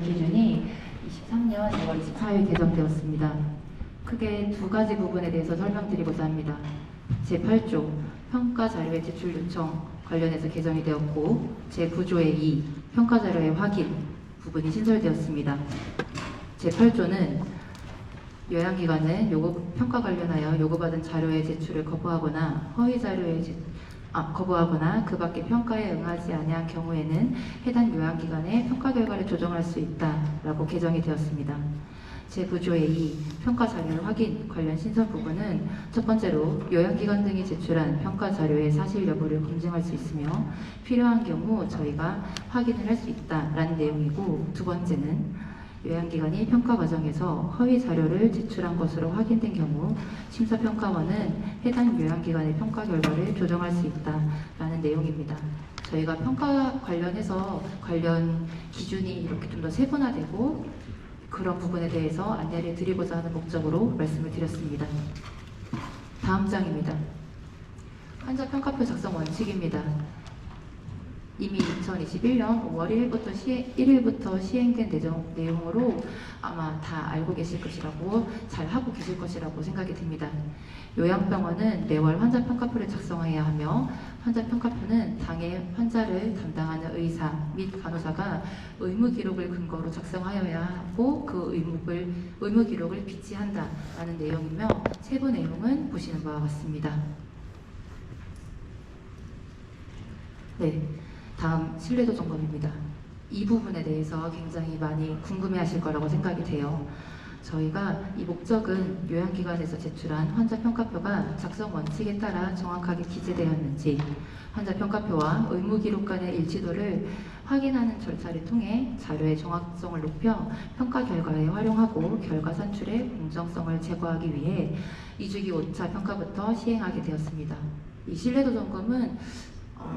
기준이 23년 2월 24일 개정되었습니다. 크게 두 가지 부분에 대해서 설명드리고자 합니다. 제8조 평가 자료의 제출 요청 관련해서 개정이 되었고, 제9조의 2 평가 자료의 확인 부분이 신설되었습니다. 제8조는 요양기관은 평가 관련하여 요구받은 자료의 제출을 거부하거나 허위 자료의 거부하거나 그 밖의 평가에 응하지 아니한 경우에는 해당 요양기관의 평가 결과를 조정할 수 있다라고 개정이 되었습니다. 제9조의 2 평가 자료의 확인 관련 신설 부분은 첫 번째로 요양기관 등이 제출한 평가 자료의 사실 여부를 검증할 수 있으며 필요한 경우 저희가 확인을 할 수 있다라는 내용이고, 두 번째는 요양기관이 평가 과정에서 허위 자료를 제출한 것으로 확인된 경우 심사평가원은 해당 요양기관의 평가 결과를 조정할 수 있다라는 내용입니다. 저희가 평가 관련해서 관련 기준이 이렇게 좀 더 세분화되고 그런 부분에 대해서 안내를 드리고자 하는 목적으로 말씀을 드렸습니다. 다음 장입니다. 환자평가표 작성 원칙입니다. 이미 2021년 5월 1일부터 시행된 내용으로 아마 다 알고 계실 것이라고, 잘 하고 계실 것이라고 생각이 듭니다. 요양병원은 매월 환자평가표를 작성해야 하며, 환자평가표는 당해 환자를 담당하는 의사 및 간호사가 의무기록을 근거로 작성하여야 하고 그 의무기록을 비치한다라는 내용이며, 세부 내용은 보시는 바와 같습니다. 네. 다음 신뢰도 점검입니다. 이 부분에 대해서 굉장히 많이 궁금해하실 거라고 생각이 돼요. 저희가 이 목적은 요양기관에서 제출한 환자평가표가 작성 원칙에 따라 정확하게 기재되었는지, 환자평가표와 의무기록 간의 일치도를 확인하는 절차를 통해 자료의 정확성을 높여 평가 결과에 활용하고 결과 산출의 공정성을 제고하기 위해 2주기 5차 평가부터 시행하게 되었습니다. 이 신뢰도 점검은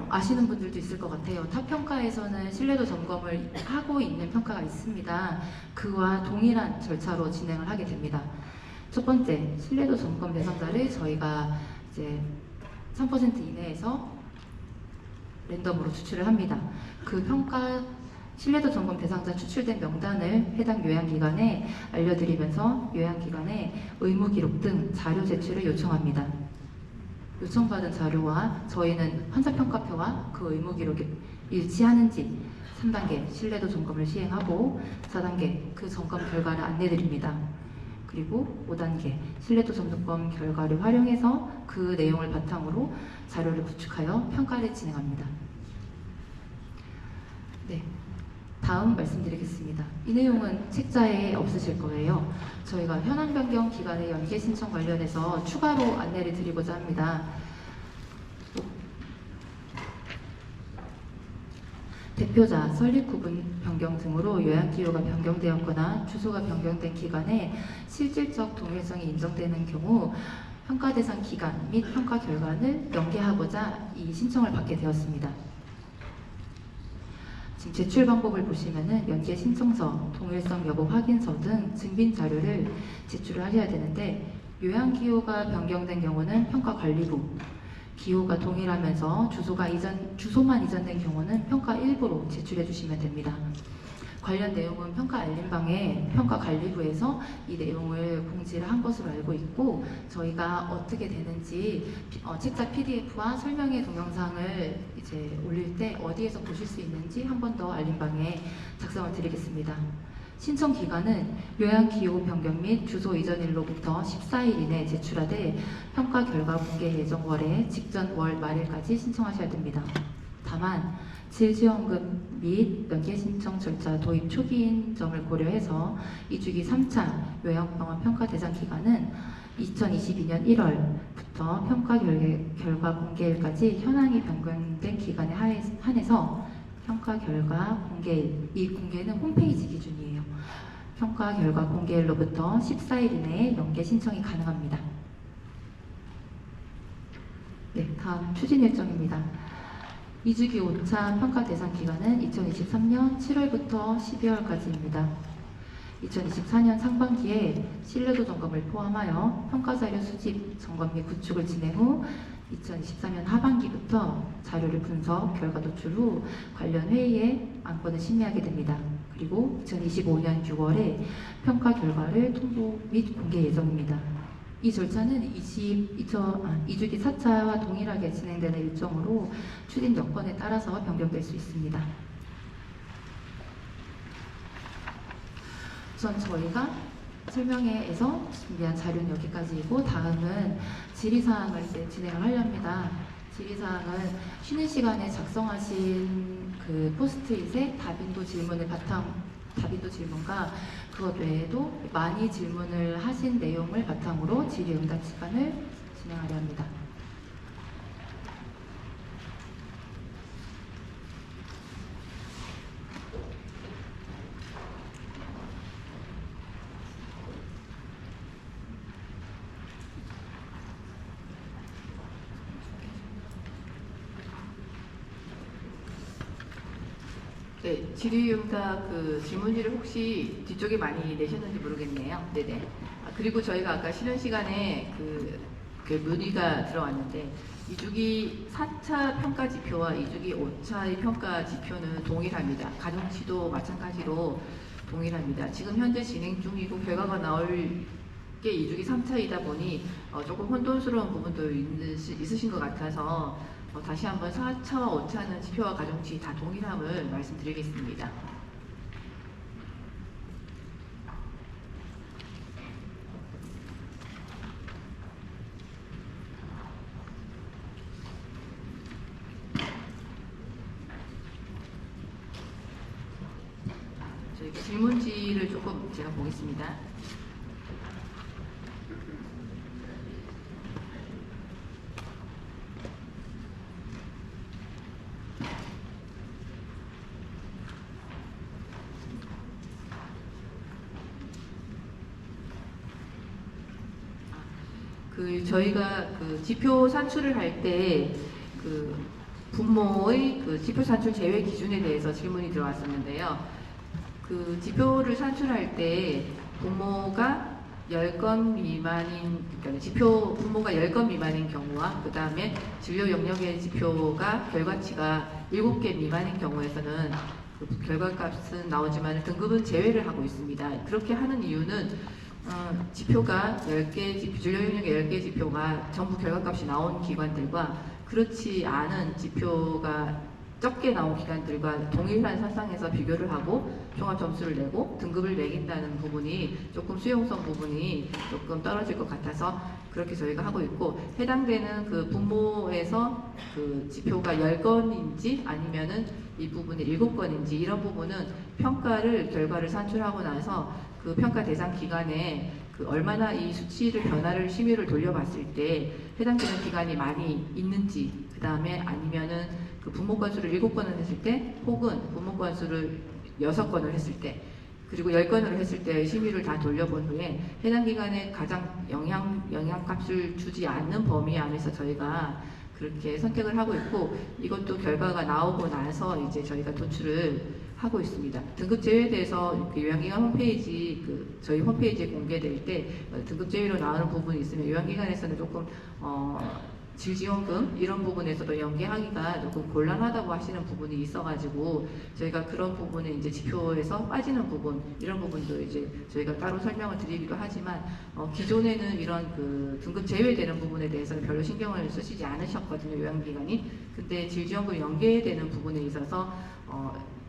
아시는 분들도 있을 것 같아요. 타 평가에서는 신뢰도 점검을 하고 있는 평가가 있습니다. 그와 동일한 절차로 진행을 하게 됩니다. 첫 번째, 신뢰도 점검 대상자를 저희가 이제 3% 이내에서 랜덤으로 추출을 합니다. 그 신뢰도 점검 대상자 추출된 명단을 해당 요양기관에 알려드리면서 요양기관에 의무기록 등 자료 제출을 요청합니다. 요청받은 자료와 저희는 환자평가표와 그 의무기록이 일치하는지 3단계 신뢰도 점검을 시행하고 4단계 그 점검 결과를 안내드립니다. 그리고 5단계 신뢰도 점검 결과를 활용해서 그 내용을 바탕으로 자료를 구축하여 평가를 진행합니다. 네. 다음 말씀드리겠습니다. 이 내용은 책자에 없으실 거예요. 저희가 현황 변경 기간의 연계 신청 관련해서 추가로 안내를 드리고자 합니다. 대표자, 설립 구분 변경 등으로 요양기호가 변경되었거나 주소가 변경된 기간에 실질적 동일성이 인정되는 경우 평가 대상 기간 및 평가 결과를 연계하고자 이 신청을 받게 되었습니다. 지금 제출 방법을 보시면은 연계 신청서, 동일성 여부 확인서 등 증빙 자료를 제출을 하셔야 되는데, 요양기호가 변경된 경우는 평가관리부, 기호가 동일하면서 주소만 이전된 경우는 평가 일부로 제출해 주시면 됩니다. 관련 내용은 평가 알림방에 평가관리부에서 이 내용을 공지를 한 것으로 알고 있고, 저희가 어떻게 되는지 책자 PDF와 설명의 동영상을 이제 올릴 때 어디에서 보실 수 있는지 한 번 더 알림방에 작성을 드리겠습니다. 신청 기간은 요양기호 변경 및 주소 이전일로부터 14일 이내에 제출하되 평가 결과 공개 예정월의 직전 월 말일까지 신청하셔야 됩니다. 다만 질지원금 및 연계 신청 절차 도입 초기인 점을 고려해서 2주기 3차 요양병원 평가 대상 기간은 2022년 1월부터 평가 결과 공개일까지 현황이 변경된 기간에 한해서 평가 결과 공개일, 이 공개는 홈페이지 기준이에요. 평가 결과 공개일로부터 14일 이내에 연계 신청이 가능합니다. 네, 다음 추진 일정입니다. 2주기 5차 평가 대상 기간은 2023년 7월부터 12월까지입니다. 2024년 상반기에 신뢰도 점검을 포함하여 평가자료 수집, 점검 및 구축을 진행 후 2024년 하반기부터 자료를 분석, 결과 도출 후 관련 회의에 안건을 심의하게 됩니다. 그리고 2025년 6월에 평가 결과를 통보 및 공개 예정입니다. 이 절차는 2주기 4차와 동일하게 진행되는 일정으로 추진 여건에 따라서 변경될 수 있습니다. 우선 저희가 설명회에서 준비한 자료는 여기까지이고, 다음은 질의사항을 이제 진행을 하려 합니다. 질의사항은 쉬는 시간에 작성하신 그 포스트잇에 다빈도 질문과 그것 외에도 많이 질문을 하신 내용을 바탕으로 질의응답 시간을 진행하려 합니다. 네, 질의응답 질문지를 혹시 뒤쪽에 많이 내셨는지 모르겠네요. 네네. 그리고 저희가 아까 쉬는 시간에 그 문의가 들어왔는데 2주기 4차 평가 지표와 2주기 5차의 평가 지표는 동일합니다. 가중치도 마찬가지로 동일합니다. 지금 현재 진행 중이고 결과가 나올 게 2주기 3차이다 보니 조금 혼돈스러운 부분도 있으신 것 같아서 다시 한번 4차와 5차는 지표와 가중치 다 동일함을 말씀드리겠습니다. 저희 질문지를 조금 제가 보겠습니다. 저희가 지표 산출을 할 때 부모의 지표 산출 제외 기준에 대해서 질문이 들어왔었는데요. 지표를 산출할 때 부모가 10건 미만인, 그러니까 부모가 10건 미만인 경우와 그 다음에 진료 영역의 지표가 결과치가 7개 미만인 경우에서는 결과값은 나오지만 등급은 제외를 하고 있습니다. 그렇게 하는 이유는 지표가 10개, 진료 영역의 10개 지표가 전부 결과값이 나온 기관들과 그렇지 않은 지표가 적게 나온 기관들과 동일한 사상에서 비교를 하고 종합 점수를 내고 등급을 매긴다는 부분이 조금 수용성 부분이 조금 떨어질 것 같아서 그렇게 저희가 하고 있고, 해당되는 분모에서 지표가 10건인지 아니면은 이 부분이 7건인지 이런 부분은 결과를 산출하고 나서 평가 대상 기간에 얼마나 이 수치를 심의를 돌려봤을 때 해당되는 기간이 많이 있는지, 그 다음에 아니면은 부모 건수를 7건을 했을 때 혹은 부모 건수를 6건을 했을 때 그리고 10건으로 했을 때 심의를 다 돌려본 후에 해당 기간에 가장 영향값을 주지 않는 범위 안에서 저희가 그렇게 선택을 하고 있고, 이것도 결과가 나오고 나서 이제 저희가 도출을 하고 있습니다. 등급 제외에 대해서 요양기관 홈페이지 저희 홈페이지에 공개될 때 등급 제외로 나오는 부분이 있으면 요양기관에서는 조금 질지원금 이런 부분에서도 연계하기가 조금 곤란하다고 하시는 부분이 있어가지고 저희가 그런 부분에 이제 지표에서 빠지는 부분 이런 부분도 이제 저희가 따로 설명을 드리기도 하지만 기존에는 이런 등급 제외되는 부분에 대해서는 별로 신경을 쓰시지 않으셨거든요, 요양기관이. 근데 질지원금 연계되는 부분에 있어서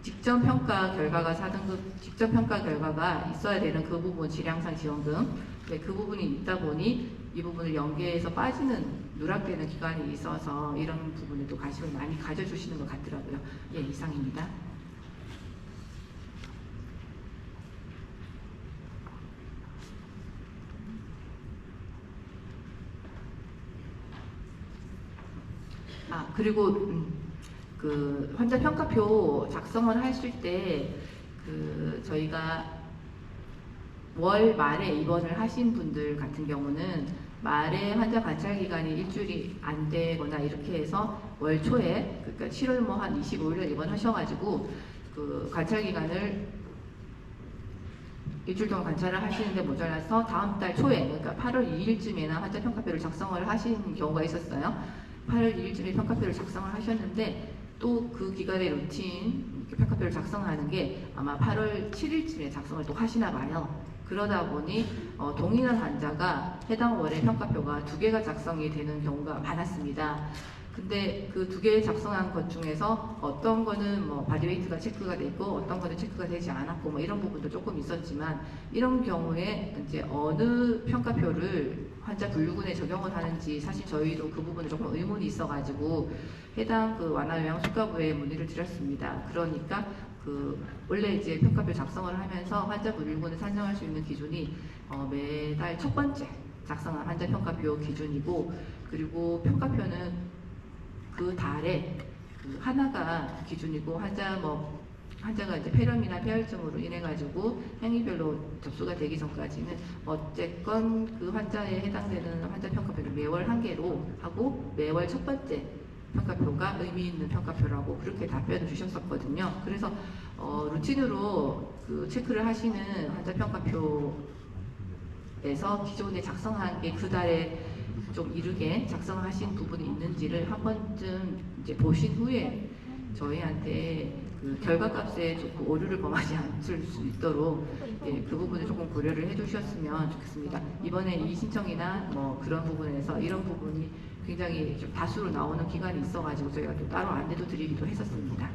직접 평가 결과가 4등급 직접 평가 결과가 있어야 되는 그 부분 질량상 지원금, 그 부분이 있다 보니 이 부분을 연계해서 빠지는 누락되는 기간이 있어서 이런 부분에도 관심을 많이 가져주시는 것 같더라고요. 예, 이상입니다. 그리고 환자 평가표 작성을 하실 때 저희가 월 말에 입원을 하신 분들 같은 경우는 말에 환자 관찰 기간이 일주일이 안 되거나 이렇게 해서 월 초에, 그러니까 7월 한 25일에 입원하셔가지고 관찰 기간을 일주일 동안 관찰을 하시는데 모자라서 다음 달 초에, 그러니까 8월 2일쯤에나 환자 평가표를 작성을 하신 경우가 있었어요. 8월 2일쯤에 평가표를 작성을 하셨는데 또 그 기간의 루틴 평가표를 작성하는 게 아마 8월 7일쯤에 작성을 또 하시나 봐요. 그러다 보니 동일한 환자가 해당 월의 평가표가 2개가 작성이 되는 경우가 많았습니다. 근데 그 2개 작성한 것 중에서 어떤 거는 뭐 바디웨이트가 체크가 되고 어떤 거는 체크가 되지 않았고 뭐 이런 부분도 조금 있었지만, 이런 경우에 이제 어느 평가표를 환자 분류군에 적용을 하는지 사실 저희도 그 부분에 조금 의문이 있어가지고 해당 그 완화요양수가부에 문의를 드렸습니다. 그러니까 그 원래 이제 평가표 작성을 하면서 환자 분류군을 산정할 수 있는 기준이 매달 첫 번째 작성한 환자 평가표 기준이고, 그리고 평가표는 그 달에 그 하나가 기준이고, 환자가 이제 폐렴이나 폐혈증으로 인해 가지고 행위별로 접수가 되기 전까지는 어쨌건 그 환자에 해당되는 환자 평가표를 매월 1개로 하고 매월 첫 번째 평가표가 의미 있는 평가표라고 그렇게 답변을 주셨었거든요. 그래서 루틴으로 그 체크를 하시는 환자 평가표에서 기존에 작성한 게 그 달에 좀 이르게 작성하신 부분이 있는지를 한 번쯤 이제 보신 후에 저희한테 그 결과값에 조금 오류를 범하지 않을 수 있도록 그 부분을 조금 고려를 해주셨으면 좋겠습니다. 이번에 이 신청이나 뭐 그런 부분에서 이런 부분이 굉장히 좀 다수로 나오는 기간이 있어가지고 저희가 또 따로 안내도 드리기도 했었습니다.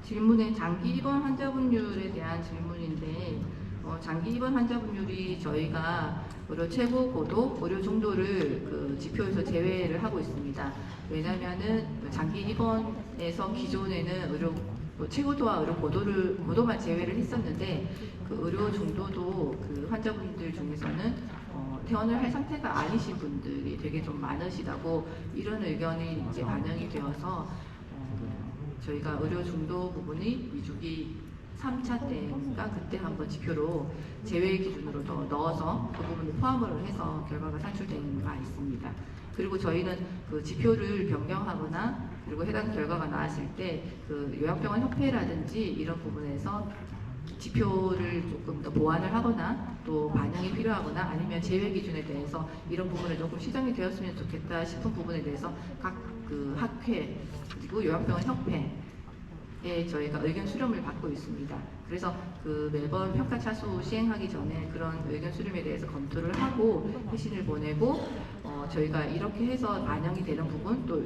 질문은 장기 입원 환자 분율에 대한 질문인데, 장기 입원 환자 분율이 저희가 의료 최고 고도, 의료 중도를 그 지표에서 제외를 하고 있습니다. 왜냐면은 장기 입원에서 기존에는 의료 최고도와 의료 고도만 제외를 했었는데, 그 의료 중도도 그 환자분들 중에서는 퇴원을 할 상태가 아니신 분들이 되게 좀 많으시다고 이런 의견이 이제 반영이 되어서 저희가 의료 중도 부분이 위주기 3차 때인가 그때 한번 지표로 제외 기준으로 더 넣어서 그 부분을 포함을 해서 결과가 산출되는 바 있습니다. 그리고 저희는 그 지표를 변경하거나 그리고 해당 결과가 나왔을 때 그 요양병원 협회라든지 이런 부분에서 지표를 조금 더 보완을 하거나 또 반영이 필요하거나 아니면 제외 기준에 대해서 이런 부분을 조금 시정이 되었으면 좋겠다 싶은 부분에 대해서 각 그 학회 그리고 요양병원 협회에 저희가 의견 수렴을 받고 있습니다. 그래서 그 매번 평가 차수 시행하기 전에 그런 의견 수렴에 대해서 검토를 하고 회신을 보내고 저희가 이렇게 해서 반영이 되는 부분 또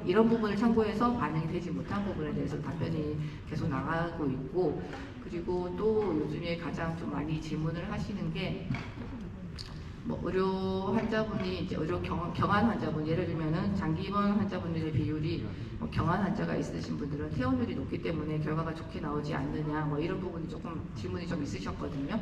이런 부분을 참고해서 반영이 되지 못한 부분에 대해서 답변이 계속 나가고 있고, 그리고 또 요즘에 가장 좀 많이 질문을 하시는 게 뭐 의료 환자분이 이제 의료 경한 환자분, 예를 들면은 장기 입원 환자분들의 비율이 경한 환자가 있으신 분들은 퇴원율이 높기 때문에 결과가 좋게 나오지 않느냐 뭐 이런 부분이 조금 질문이 좀 있으셨거든요.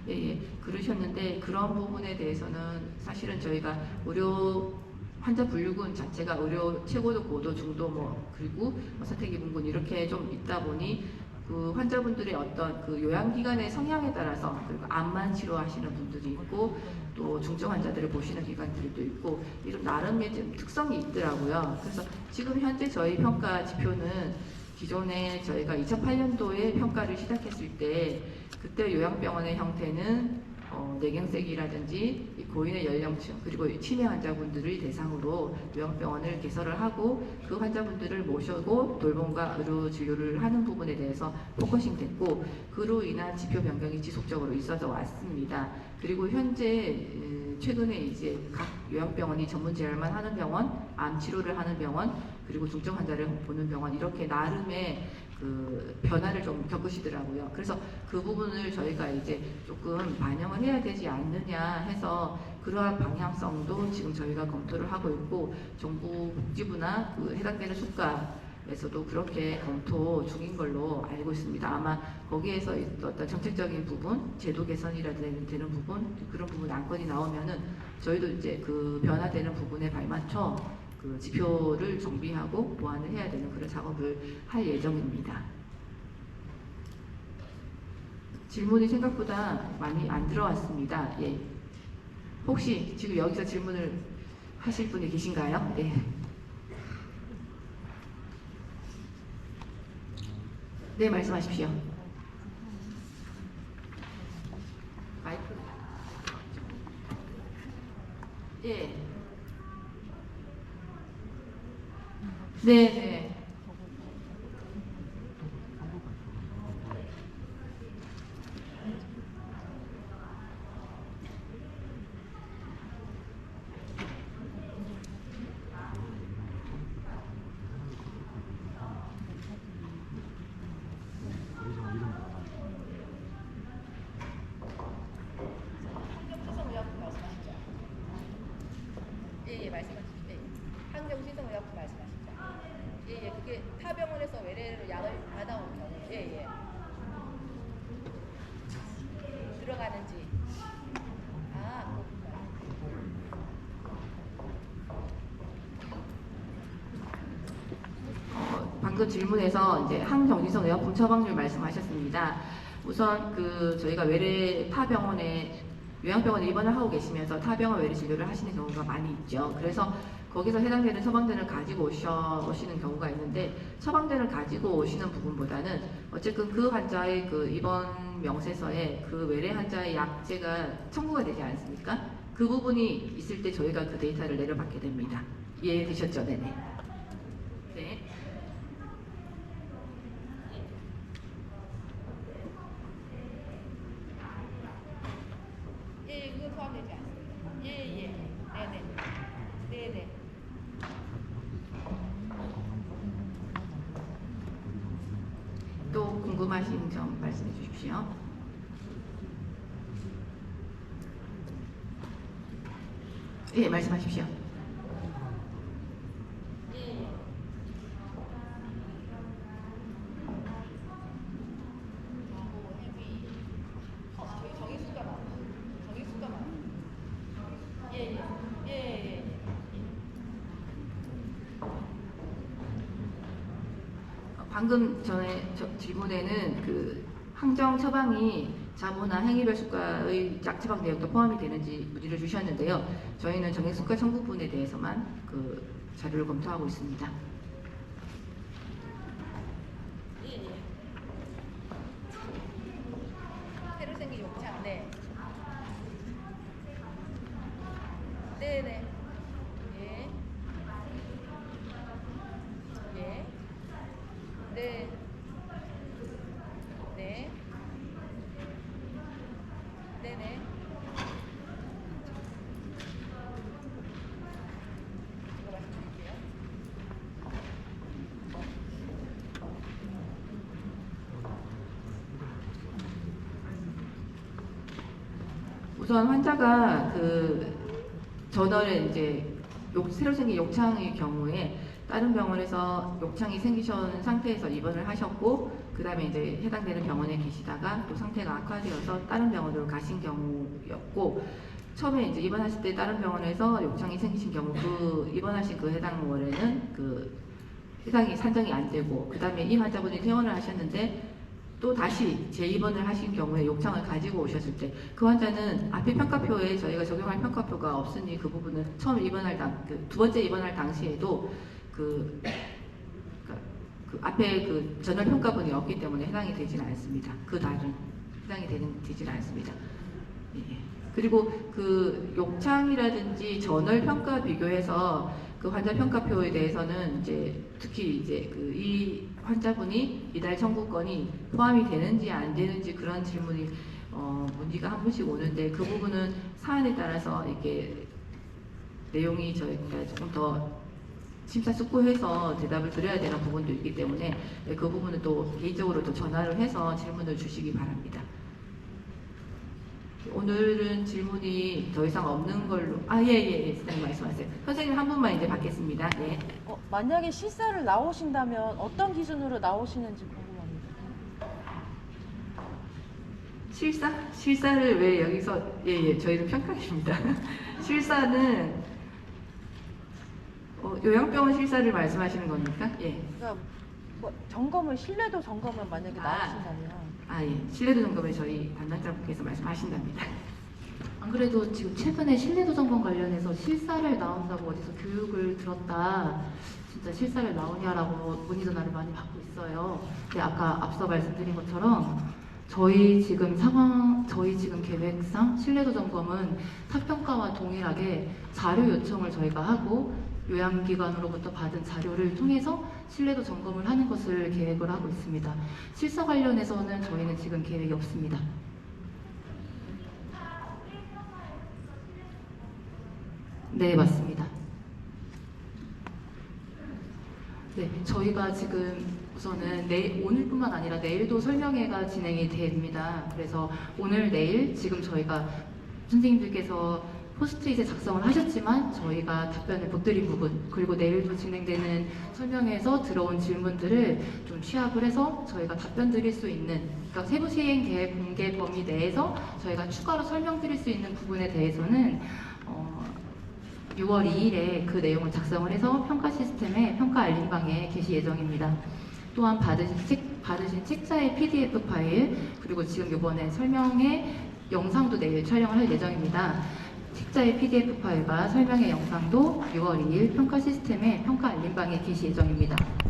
예, 그러셨는데 그런 부분에 대해서는 사실은 저희가 의료 환자 분류군 자체가 의료 최고도, 고도, 중도 그리고 선택 입원군 이렇게 좀 있다 보니 그 환자분들의 어떤 그 요양기관의 성향에 따라서, 그리고 암만 치료하시는 분들이 있고 또 중증 환자들을 보시는 기관들도 있고 이런 나름의 좀 특성이 있더라고요. 그래서 지금 현재 저희 평가 지표는 기존에 저희가 2008년도에 평가를 시작했을 때 그때 요양병원의 형태는 뇌경색이라든지 고인의 연령층 그리고 치매 환자분들을 대상으로 요양병원을 개설을 하고 그 환자분들을 모셔고 돌봄과 의료 진료를 하는 부분에 대해서 포커싱 됐고, 그로 인한 지표 변경이 지속적으로 있어져 왔습니다. 그리고 현재 최근에 이제 각 요양병원이 전문 재활만 하는 병원, 암 치료를 하는 병원, 그리고 중증 환자를 보는 병원 이렇게 나름의 그 변화를 좀 겪으시더라고요. 그래서 그 부분을 저희가 이제 조금 반영을 해야 되지 않느냐 해서 그러한 방향성도 지금 저희가 검토를 하고 있고, 정부 복지부나 그 해당되는 수가에서도 그렇게 검토 중인 걸로 알고 있습니다. 아마 거기에서 어떤 정책적인 부분, 제도 개선이라든지 되는 부분, 그런 부분 안건이 나오면은 저희도 이제 그 변화되는 부분에 발맞춰 그 지표를 정비하고 보완을 해야 되는 그런 작업을 할 예정입니다. 질문이 생각보다 많이 안 들어왔습니다. 예. 혹시 지금 여기서 질문을 하실 분이 계신가요? 네. 네, 말씀하십시오. 마이크. 예. 네, 네. 환경시설의약품 말씀하시죠? 예, 말씀하시죠. 예. 환경시설의약품 말씀하시죠? 예, 그게 타 병원에서 외래로 약을 받아온 경우, 예. 들어가는지. 아, 그렇구나. 방금 질문에서 이제 항정지성 의약품 처방률 말씀하셨습니다. 우선 저희가 외래 타 병원에 요양병원에 입원을 하고 계시면서 타 병원 외래 진료를 하시는 경우가 많이 있죠. 그래서 거기서 해당되는 처방전을 가지고 오시는 경우가 있는데 처방전을 가지고 오시는 부분보다는 어쨌든 그 환자의 그 입원 명세서에 그 외래 환자의 약제가 청구가 되지 않습니까? 그 부분이 있을 때 저희가 그 데이터를 내려받게 됩니다. 이해되셨죠? 네네. 네. 예, 그거 포함되지 않습니다. 예. 네네. 또 궁금하신 점 말씀해 주십시오. 예, 말씀하십시오. 예. 뭐 헤비. 저희 정의수가 많아요. 예. 방금 전에 질문에는 그 항정 처방이 자모나 행위별 수가의 약 처방 내역도 포함이 되는지 문의를 주셨는데요. 저희는 정액수가 청구분에 대해서만 그 자료를 검토하고 있습니다. 예. 새로 생긴 욕창, 네. 네네. 예. 네. 네네. 이거 말씀드릴게요. 우선 환자가 그 전월에 이제 새로 생긴 욕창의 경우에 다른 병원에서 욕창이 생기신 상태에서 입원을 하셨고 그 다음에 이제 해당되는 병원에 계시다가 또 상태가 악화되어서 다른 병원으로 가신 경우였고 처음에 이제 입원하실 때 다른 병원에서 욕창이 생기신 경우 그 입원하신 그 해당 월에는 그 해당이 산정이 안 되고 그 다음에 이 환자분이 퇴원을 하셨는데 또 다시 재입원을 하신 경우에 욕창을 가지고 오셨을 때 그 환자는 앞에 평가표에 저희가 적용할 평가표가 없으니 그 부분은 처음 입원할 두 번째 입원할 당시에도 그 앞에 그 전월 평가분이 없기 때문에 해당이 되지는 않습니다. 그 달은 해당이 되지는 않습니다. 예. 그리고 그 욕창이라든지 전월 평가 비교해서 그 환자 평가표에 대해서는 이제 특히 이제 그 이 환자분이 이달 청구권이 포함이 되는지 안 되는지 그런 질문이 문의가 한 번씩 오는데 그 부분은 사안에 따라서 이렇게 내용이 저희가 조금 더 심사숙고해서 대답을 드려야 되는 부분도 있기 때문에 그 부분은 또 개인적으로 또 전화를 해서 질문을 주시기 바랍니다. 오늘은 질문이 더 이상 없는 걸로 예, 선생님 말씀하세요. 선생님 한 분만 이제 받겠습니다. 네. 만약에 실사를 나오신다면 어떤 기준으로 나오시는지 궁금합니다. 실사를 왜 여기서 저희는 평가입니다. 실사는 요양병원 실사를 말씀하시는 겁니까? 예. 그러니까 뭐 점검을 신뢰도 점검을 만약에 나오신다면 예. 신뢰도 점검을 저희 담당자분께서 말씀하신답니다. 안 그래도 지금 최근에 신뢰도 점검 관련해서 실사를 나온다고 어디서 교육을 들었다. 진짜 실사를 나오냐라고 문의 전화를 많이 받고 있어요. 근데 아까 앞서 말씀드린 것처럼 저희 지금 계획상 신뢰도 점검은 타평가와 동일하게 자료 요청을 저희가 하고 요양기관으로부터 받은 자료를 통해서 신뢰도 점검을 하는 것을 계획을 하고 있습니다. 실사 관련해서는 저희는 지금 계획이 없습니다. 네, 맞습니다. 네, 저희가 지금 우선은 오늘뿐만 아니라 내일도 설명회가 진행이 됩니다. 그래서 오늘, 내일 지금 저희가 선생님들께서 포스트잇에 작성을 하셨지만 저희가 답변을 못 드린 부분, 그리고 내일도 진행되는 설명회에서 들어온 질문들을 좀 취합을 해서 저희가 답변 드릴 수 있는, 그러니까 세부 시행 계획 공개 범위 내에서 저희가 추가로 설명드릴 수 있는 부분에 대해서는 6월 2일에 그 내용을 작성을 해서 평가 시스템의 평가 알림방에 게시 예정입니다. 또한 받으신 책자의 PDF 파일, 그리고 지금 이번에 설명회 영상도 내일 촬영을 할 예정입니다. 책자의 PDF 파일과 설명회 영상도 6월 2일 평가 시스템의 평가 알림방에 게시 예정입니다.